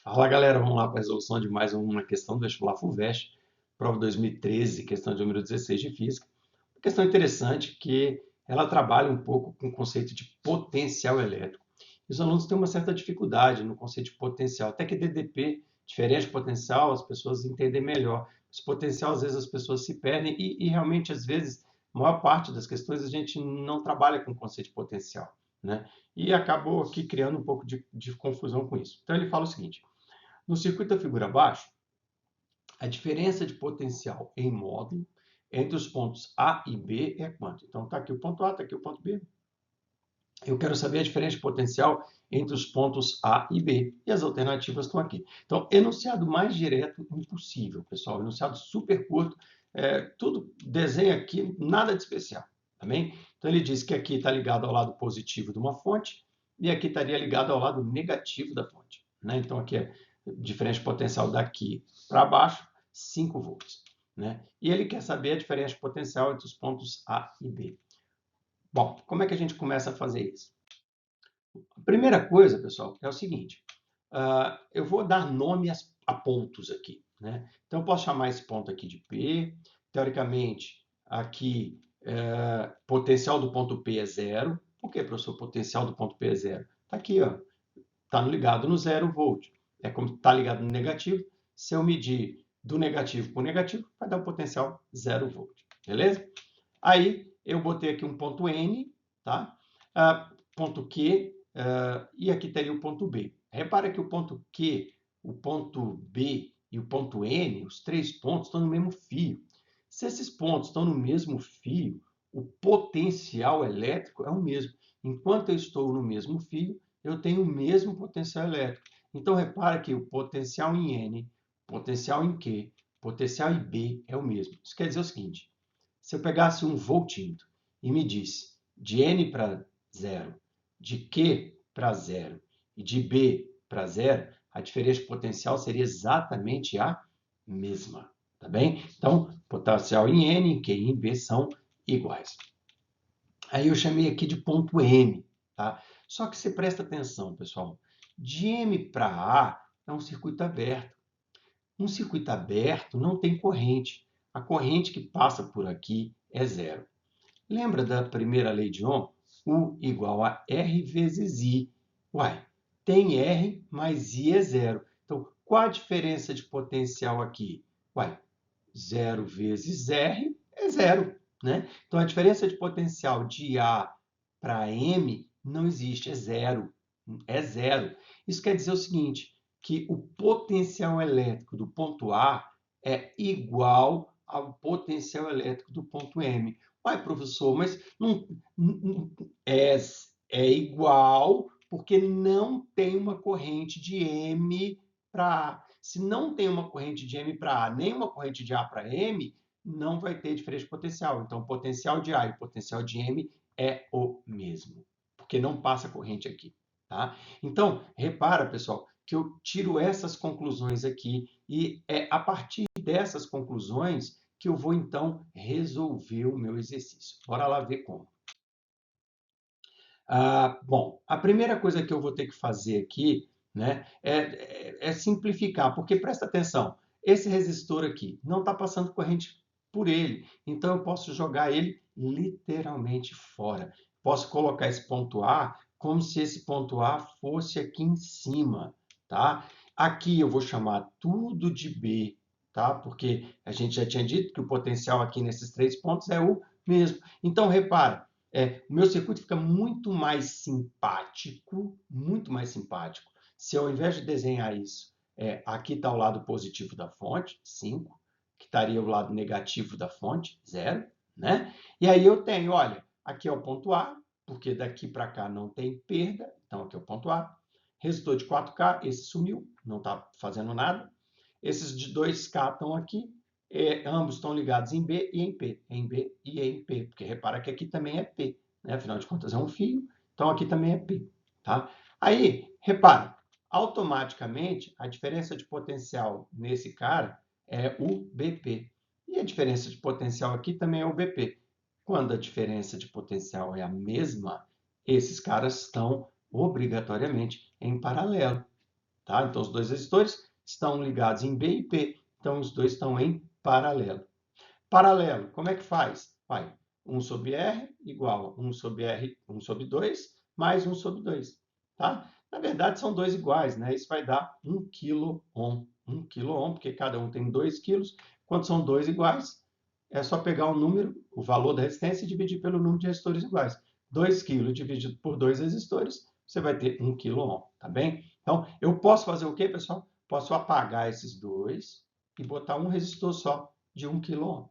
Fala galera, vamos lá para a resolução de mais uma questão do vestibular FUVEST, prova 2013, questão de número 16 de Física. Uma questão interessante que ela trabalha um pouco com o conceito de potencial elétrico. E os alunos têm uma certa dificuldade no conceito de potencial, até que DDP, diferente de potencial, as pessoas entendem melhor. Esse potencial, às vezes, as pessoas se perdem e realmente, às vezes, a maior parte das questões a gente não trabalha com o conceito de potencial, né? E acabou aqui criando um pouco de confusão com isso. Então, ele fala o seguinte: no circuito da figura abaixo, a diferença de potencial em módulo entre os pontos A e B é quanto? Então, está aqui o ponto A, está aqui o ponto B. Eu quero saber a diferença de potencial entre os pontos A e B. E as alternativas estão aqui. Então, enunciado mais direto impossível, pessoal. Enunciado super curto. Tudo desenha aqui, nada de especial. Tá bem? Então, ele diz que aqui está ligado ao lado positivo de uma fonte e aqui estaria ligado ao lado negativo da fonte. Né? Então, aqui é diferença de potencial daqui para baixo, 5 volts. Né? E ele quer saber a diferença de potencial entre os pontos A e B. Bom, como é que a gente começa a fazer isso? A primeira coisa, pessoal, é o seguinte: eu vou dar nome a pontos aqui. Né? Então, eu posso chamar esse ponto aqui de P. Teoricamente, aqui, potencial do ponto P é zero. Por que, professor, potencial do ponto P é zero? Está aqui, ó. Está ligado no 0 volt. É como está ligado no negativo. Se eu medir do negativo para o negativo, vai dar um potencial 0 volt. Beleza? Aí, eu botei aqui um ponto N, tá? Ponto Q, e aqui teria o ponto B. Repara que o ponto Q, o ponto B e o ponto N, os três pontos, estão no mesmo fio. Se esses pontos estão no mesmo fio, o potencial elétrico é o mesmo. Enquanto eu estou no mesmo fio, eu tenho o mesmo potencial elétrico. Então, repara que o potencial em N, potencial em Q, potencial em B é o mesmo. Isso quer dizer o seguinte: se eu pegasse um voltímetro e medisse de N para zero, de Q para zero e de B para zero, a diferença de potencial seria exatamente a mesma. Tá bem? Então, potencial em N, em Q e em B são iguais. Aí eu chamei aqui de ponto M. Tá? Só que você presta atenção, pessoal. De M para A é um circuito aberto. Um circuito aberto não tem corrente. A corrente que passa por aqui é zero. Lembra da primeira lei de Ohm? U igual a R vezes I. Uai, tem R, mas I é zero. Então, qual a diferença de potencial aqui? Uai, zero vezes R é zero. Né? Então, a diferença de potencial de A para M não existe, é zero. É zero. Isso quer dizer o seguinte, que o potencial elétrico do ponto A é igual ao potencial elétrico do ponto M. Uai, professor, mas não é, é igual porque não tem uma corrente de M para A. Se não tem uma corrente de M para A, nem uma corrente de A para M, não vai ter diferença de potencial. Então, o potencial de A e o potencial de M é o mesmo, porque não passa corrente aqui. Tá? Então, repara, pessoal, que eu tiro essas conclusões aqui e é a partir dessas conclusões que eu vou, então, resolver o meu exercício. Bora lá ver como. Bom, a primeira coisa que eu vou ter que fazer aqui, né, é simplificar, porque presta atenção, esse resistor aqui não está passando corrente por ele, então eu posso jogar ele literalmente fora. Posso colocar esse ponto A como se esse ponto A fosse aqui em cima, tá? Aqui eu vou chamar tudo de B, tá? Porque a gente já tinha dito que o potencial aqui nesses três pontos é o mesmo. Então, repara, o meu circuito fica muito mais simpático, se ao invés de desenhar isso, aqui está o lado positivo da fonte, 5, que estaria o lado negativo da fonte, 0, né? E aí eu tenho, olha, aqui é o ponto A, porque daqui para cá não tem perda, então aqui é o ponto A. Resistor de 4K, esse sumiu, não está fazendo nada. Esses de 2K estão aqui, ambos estão ligados em B e em P, em B e em P, porque repara que aqui também é P, né? Afinal de contas é um fio, então aqui também é P. Tá? Aí, repara, automaticamente a diferença de potencial nesse cara é o BP. E a diferença de potencial aqui também é o BP. Quando a diferença de potencial é a mesma, esses caras estão obrigatoriamente em paralelo. tá? Então, os dois resistores estão ligados em B e P, então os dois estão em paralelo. Paralelo, como é que faz? Vai 1 sobre R igual a 1 sobre R, 1 sobre 2, mais 1 sobre 2, tá? Na verdade, são dois iguais, né? Isso vai dar 1 kΩ. 1 kΩ, porque cada um tem 2 quilos. Quando são dois iguais, é só pegar o número, o valor da resistência e dividir pelo número de resistores iguais. 2 kg dividido por 2 resistores, você vai ter 1 kΩ, tá bem? Então, eu posso fazer o quê, pessoal? Posso apagar esses dois e botar um resistor só de 1 kΩ.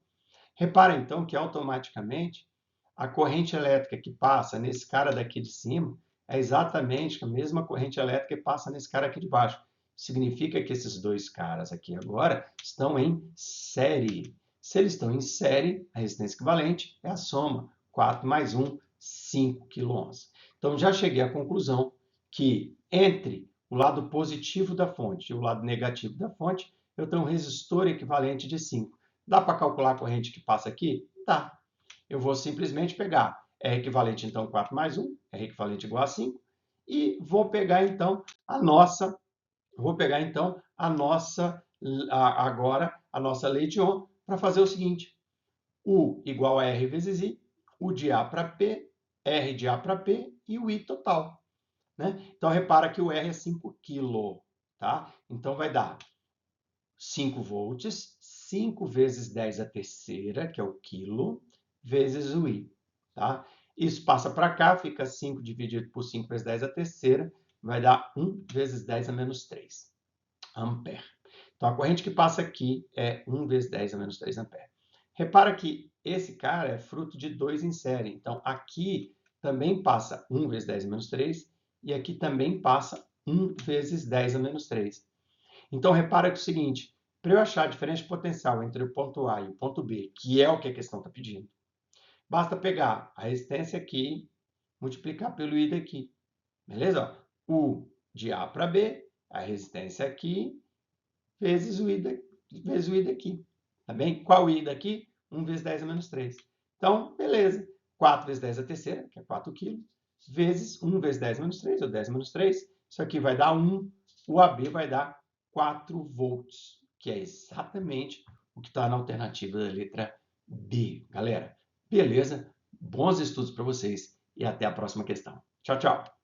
Repara, então, que automaticamente a corrente elétrica que passa nesse cara daqui de cima é exatamente a mesma corrente elétrica que passa nesse cara aqui de baixo. Significa que esses dois caras aqui agora estão em série. Se eles estão em série, a resistência equivalente é a soma. 4 mais 1, 5 kΩ. Então, já cheguei à conclusão que entre o lado positivo da fonte e o lado negativo da fonte, eu tenho um resistor equivalente de 5. Dá para calcular a corrente que passa aqui? Dá. Eu vou simplesmente pegar R equivalente, então, 4 mais 1, R equivalente igual a 5, e vou pegar, então, agora, a nossa lei de Ohm, para fazer o seguinte. U igual a R vezes I, U de A para P, R de A para P e o I total. Né? Então, repara que o R é 5 kg. Tá? Então, vai dar 5 volts, 5 vezes 10 a terceira, que é o quilo, vezes o I. Tá? Isso passa para cá, fica 5 dividido por 5 vezes 10 a terceira, vai dar 1 vezes 10 a menos 3 ampere. Então, a corrente que passa aqui é 1 vezes 10 a menos 3 ampere. Repara que esse cara é fruto de 2 em série. Então, aqui também passa 1 vezes 10 a menos 3 e aqui também passa 1 vezes 10 a menos 3. Então, repara que é o seguinte, para eu achar a diferença de potencial entre o ponto A e o ponto B, que é o que a questão está pedindo, basta pegar a resistência aqui, multiplicar pelo I daqui. Beleza? U de A para B, a resistência aqui, vezes o I daqui. Tá bem? Qual o I daqui? 1 vezes 10 a menos 3. Então, beleza. 4 vezes 10 a terceira, que é 4 quilos, vezes 1 vezes 10 a menos 3, ou 10 a menos 3. Isso aqui vai dar 1. O AB vai dar 4 volts, que é exatamente o que está na alternativa da letra B. Galera, beleza? Bons estudos para vocês e até a próxima questão. Tchau, tchau.